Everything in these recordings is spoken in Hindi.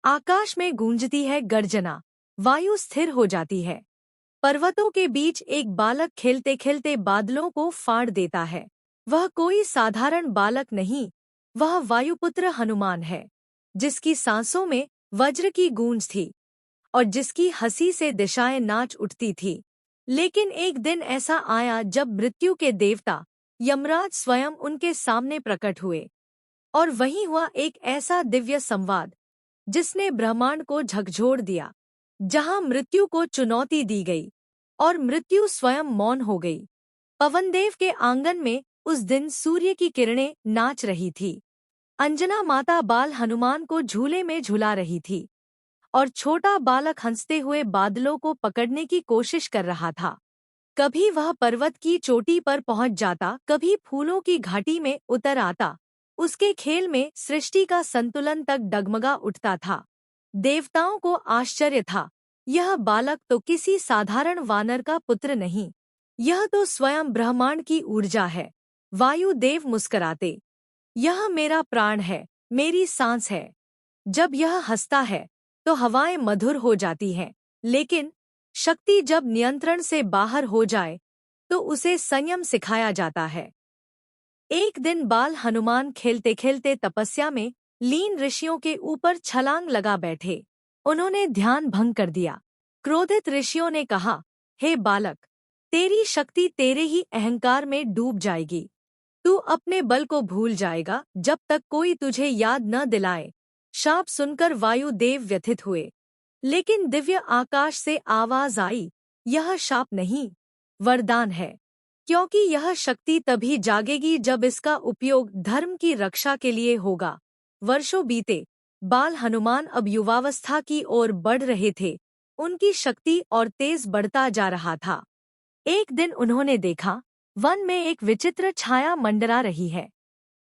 आकाश में गूंजती है गर्जना, वायु स्थिर हो जाती है। पर्वतों के बीच एक बालक खेलते खेलते बादलों को फाड़ देता है। वह कोई साधारण बालक नहीं, वह वायुपुत्र हनुमान है, जिसकी सांसों में वज्र की गूंज थी और जिसकी हंसी से दिशाएं नाच उठती थी। लेकिन एक दिन ऐसा आया जब मृत्यु के देवता यमराज स्वयं उनके सामने प्रकट हुए। और वहीं हुआ एक ऐसा दिव्य संवाद जिसने ब्रह्मांड को झकझोर दिया, जहां मृत्यु को चुनौती दी गई और मृत्यु स्वयं मौन हो गई। पवनदेव के आंगन में उस दिन सूर्य की किरणें नाच रही थी। अंजना माता बाल हनुमान को झूले में झुला रही थी और छोटा बालक हंसते हुए बादलों को पकड़ने की कोशिश कर रहा था। कभी वह पर्वत की चोटी पर पहुंच जाता, कभी फूलों की घाटी में उतर आता। उसके खेल में सृष्टि का संतुलन तक डगमगा उठता था। देवताओं को आश्चर्य था, यह बालक तो किसी साधारण वानर का पुत्र नहीं, यह तो स्वयं ब्रह्मांड की ऊर्जा है। वायुदेव मुस्कुराते, यह मेरा प्राण है, मेरी सांस है। जब यह हंसता है तो हवाएं मधुर हो जाती हैं, लेकिन शक्ति जब नियंत्रण से बाहर हो जाए तो उसे संयम सिखाया जाता है। एक दिन बाल हनुमान खेलते खेलते तपस्या में लीन ऋषियों के ऊपर छलांग लगा बैठे। उन्होंने ध्यान भंग कर दिया। क्रोधित ऋषियों ने कहा, हे बालक, तेरी शक्ति तेरे ही अहंकार में डूब जाएगी। तू अपने बल को भूल जाएगा जब तक कोई तुझे याद न दिलाए। शाप सुनकर वायुदेव व्यथित हुए, लेकिन दिव्य आकाश से आवाज आई, यह शाप नहीं, वरदान है, क्योंकि यह शक्ति तभी जागेगी जब इसका उपयोग धर्म की रक्षा के लिए होगा। वर्षों बीते, बाल हनुमान अब युवावस्था की ओर बढ़ रहे थे। उनकी शक्ति और तेज बढ़ता जा रहा था। एक दिन उन्होंने देखा, वन में एक विचित्र छाया मंडरा रही है।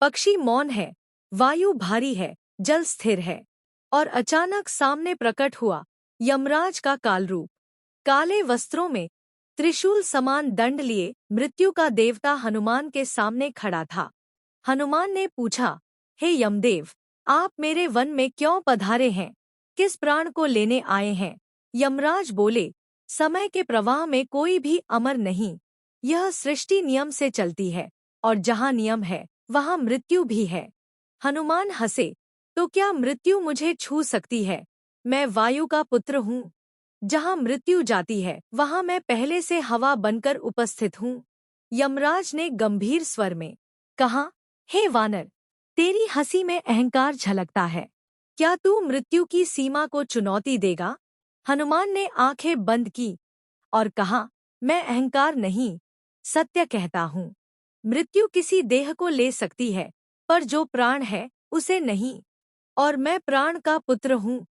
पक्षी मौन है, वायु भारी है, जल स्थिर है। और अचानक सामने प्रकट हुआ यमराज का कालरूप। काले वस्त्रों में त्रिशूल समान दंड लिए मृत्यु का देवता हनुमान के सामने खड़ा था। हनुमान ने पूछा, हे यमदेव, आप मेरे वन में क्यों पधारे हैं? किस प्राण को लेने आए हैं? यमराज बोले, समय के प्रवाह में कोई भी अमर नहीं, यह सृष्टि नियम से चलती है और जहाँ नियम है वहाँ मृत्यु भी है। हनुमान हंसे, तो क्या मृत्यु मुझे छू सकती है? मैं वायु का पुत्र हूँ। जहाँ मृत्यु जाती है वहाँ मैं पहले से हवा बनकर उपस्थित हूँ। यमराज ने गंभीर स्वर में कहा, हे वानर, तेरी हंसी में अहंकार झलकता है। क्या तू मृत्यु की सीमा को चुनौती देगा? हनुमान ने आंखें बंद की और कहा, मैं अहंकार नहीं, सत्य कहता हूँ। मृत्यु किसी देह को ले सकती है, पर जो प्राण है उसे नहीं। और मैं प्राण का पुत्र हूँ,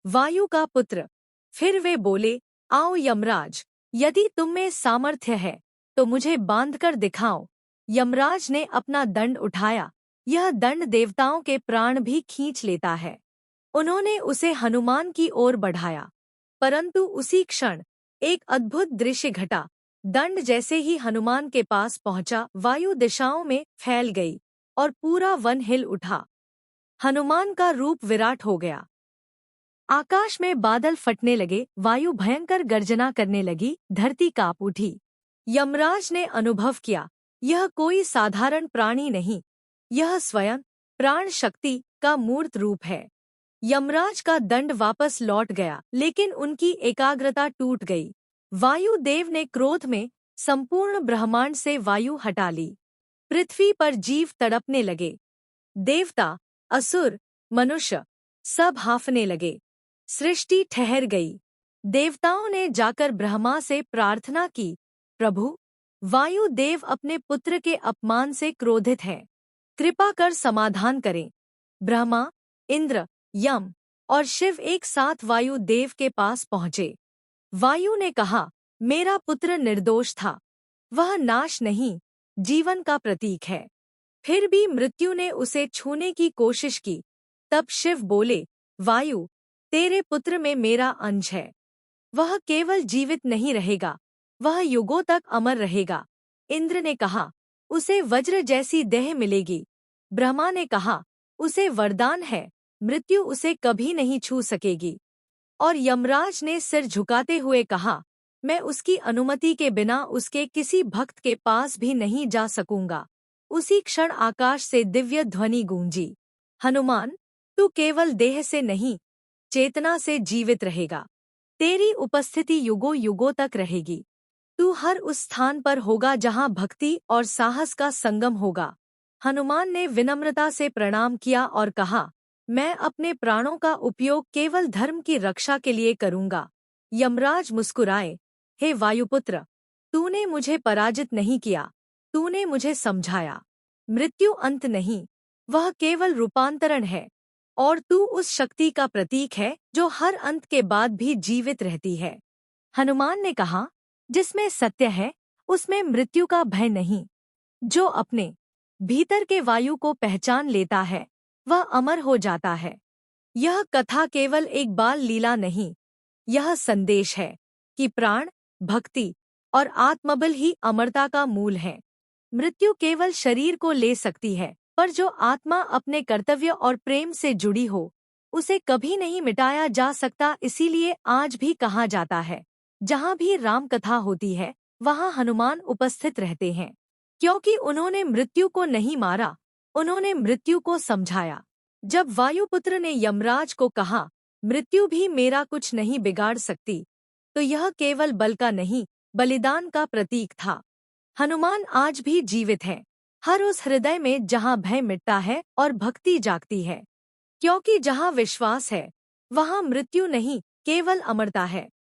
वायु का पुत्र। फिर वे बोले, आओ यमराज, यदि तुम में सामर्थ्य है तो मुझे बांधकर दिखाओ। यमराज ने अपना दंड उठाया। यह दंड देवताओं के प्राण भी खींच लेता है। उन्होंने उसे हनुमान की ओर बढ़ाया, परंतु उसी क्षण एक अद्भुत दृश्य घटा। दंड जैसे ही हनुमान के पास पहुंचा, वायु दिशाओं में फैल गई और पूरा वन हिल उठा। हनुमान का रूप विराट हो गया। आकाश में बादल फटने लगे, वायु भयंकर गर्जना करने लगी, धरती कांप उठी। यमराज ने अनुभव किया, यह कोई साधारण प्राणी नहीं, यह स्वयं प्राण शक्ति का मूर्त रूप है। यमराज का दंड वापस लौट गया, लेकिन उनकी एकाग्रता टूट गई। वायुदेव ने क्रोध में संपूर्ण ब्रह्मांड से वायु हटा ली। पृथ्वी पर जीव तड़पने लगे। देवता, असुर, मनुष्य सब हांफने लगे। सृष्टि ठहर गई। देवताओं ने जाकर ब्रह्मा से प्रार्थना की, प्रभु, वायुदेव अपने पुत्र के अपमान से क्रोधित हैं, कृपा कर समाधान करें। ब्रह्मा, इंद्र, यम और शिव एक साथ वायुदेव के पास पहुँचे। वायु ने कहा, मेरा पुत्र निर्दोष था, वह नाश नहीं, जीवन का प्रतीक है। फिर भी मृत्यु ने उसे छूने की कोशिश की। तब शिव बोले, वायु, तेरे पुत्र में मेरा अंश है, वह केवल जीवित नहीं रहेगा, वह युगों तक अमर रहेगा। इंद्र ने कहा, उसे वज्र जैसी देह मिलेगी। ब्रह्मा ने कहा, उसे वरदान है, मृत्यु उसे कभी नहीं छू सकेगी। और यमराज ने सिर झुकाते हुए कहा, मैं उसकी अनुमति के बिना उसके किसी भक्त के पास भी नहीं जा सकूंगा। उसी क्षण आकाश से दिव्य ध्वनि गूंजी, हनुमान, तू केवल देह से नहीं, चेतना से जीवित रहेगा। तेरी उपस्थिति युगों युगों तक रहेगी। तू हर उस स्थान पर होगा जहां भक्ति और साहस का संगम होगा। हनुमान ने विनम्रता से प्रणाम किया और कहा, मैं अपने प्राणों का उपयोग केवल धर्म की रक्षा के लिए करूंगा। यमराज मुस्कुराए, हे वायुपुत्र, तूने मुझे पराजित नहीं किया, तूने मुझे समझाया। मृत्यु अंत नहीं, वह केवल रूपांतरण है, और तू उस शक्ति का प्रतीक है जो हर अंत के बाद भी जीवित रहती है। हनुमान ने कहा, जिसमें सत्य है उसमें मृत्यु का भय नहीं। जो अपने भीतर के वायु को पहचान लेता है वह अमर हो जाता है। यह कथा केवल एक बाल लीला नहीं, यह संदेश है कि प्राण, भक्ति और आत्मबल ही अमरता का मूल है। मृत्यु केवल शरीर को ले सकती है, पर जो आत्मा अपने कर्तव्य और प्रेम से जुड़ी हो उसे कभी नहीं मिटाया जा सकता। इसीलिए आज भी कहा जाता है, जहाँ भी राम कथा होती है वहाँ हनुमान उपस्थित रहते हैं, क्योंकि उन्होंने मृत्यु को नहीं मारा, उन्होंने मृत्यु को समझाया। जब वायुपुत्र ने यमराज को कहा, मृत्यु भी मेरा कुछ नहीं बिगाड़ सकती, तो यह केवल बल का नहीं, बलिदान का प्रतीक था। हनुमान आज भी जीवित है, हर उस हृदय में जहाँ भय मिटता है और भक्ति जागती है। क्योंकि जहाँ विश्वास है वहाँ मृत्यु नहीं, केवल अमरता है।